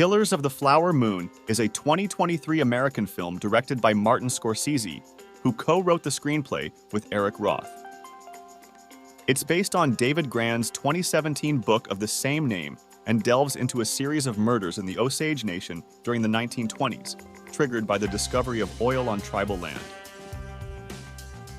Killers of the Flower Moon is a 2023 American film directed by Martin Scorsese, who co-wrote the screenplay with Eric Roth. It's based on David Grann's 2017 book of the same name and delves into a series of murders in the Osage Nation during the 1920s, triggered by the discovery of oil on tribal land.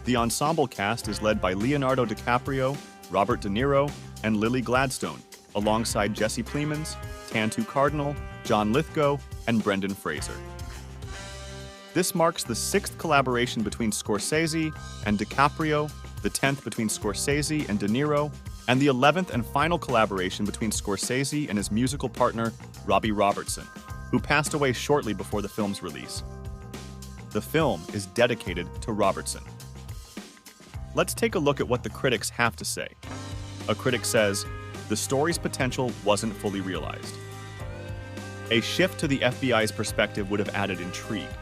The ensemble cast is led by Leonardo DiCaprio, Robert De Niro, and Lily Gladstone, alongside Jesse Plemons, Tantu Cardinal, John Lithgow, and Brendan Fraser. This marks the 6th collaboration between Scorsese and DiCaprio, the 10th between Scorsese and De Niro, and the 11th and final collaboration between Scorsese and his musical partner, Robbie Robertson, who passed away shortly before the film's release. The film is dedicated to Robertson. Let's take a look at what the critics have to say. A critic says, "The story's potential wasn't fully realized. A shift to the FBI's perspective would have added intrigue.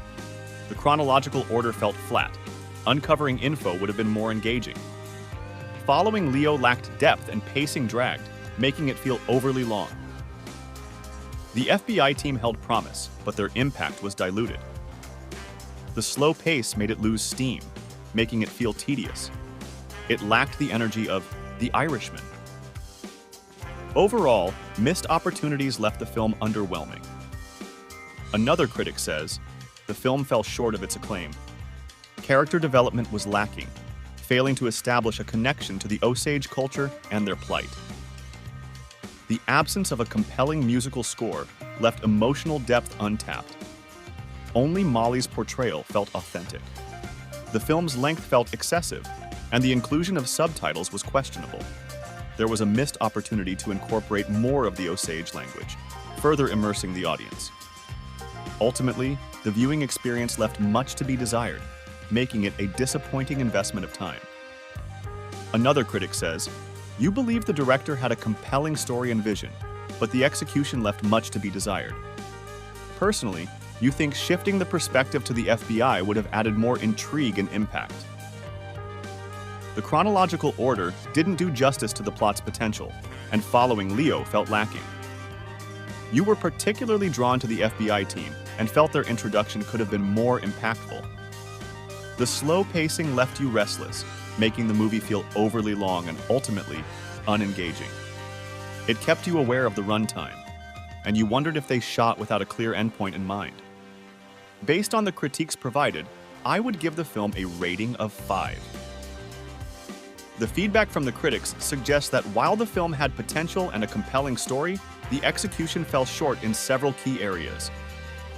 The chronological order felt flat. Uncovering info would have been more engaging. Following Leo lacked depth and pacing dragged, making it feel overly long. The FBI team held promise, but their impact was diluted. The slow pace made it lose steam, making it feel tedious. It lacked the energy of The Irishman. Overall, missed opportunities left the film underwhelming." Another critic says, "The film fell short of its acclaim. Character development was lacking, failing to establish a connection to the Osage culture and their plight. The absence of a compelling musical score left emotional depth untapped. Only Molly's portrayal felt authentic. The film's length felt excessive, and the inclusion of subtitles was questionable. There was a missed opportunity to incorporate more of the Osage language, further immersing the audience. Ultimately, the viewing experience left much to be desired, making it a disappointing investment of time." Another critic says, "You believe the director had a compelling story and vision, but the execution left much to be desired. Personally, you think shifting the perspective to the FBI would have added more intrigue and impact. The chronological order didn't do justice to the plot's potential, and following Leo felt lacking. You were particularly drawn to the FBI team and felt their introduction could have been more impactful. The slow pacing left you restless, making the movie feel overly long and ultimately unengaging. It kept you aware of the runtime, and you wondered if they shot without a clear endpoint in mind." Based on the critiques provided, I would give the film a rating of 5. The feedback from the critics suggests that while the film had potential and a compelling story, the execution fell short in several key areas.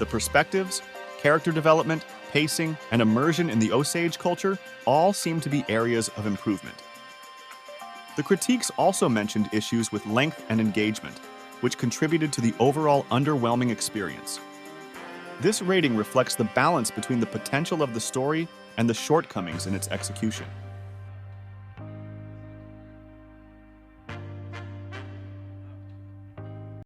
The perspectives, character development, pacing, and immersion in the Osage culture all seem to be areas of improvement. The critiques also mentioned issues with length and engagement, which contributed to the overall underwhelming experience. This rating reflects the balance between the potential of the story and the shortcomings in its execution.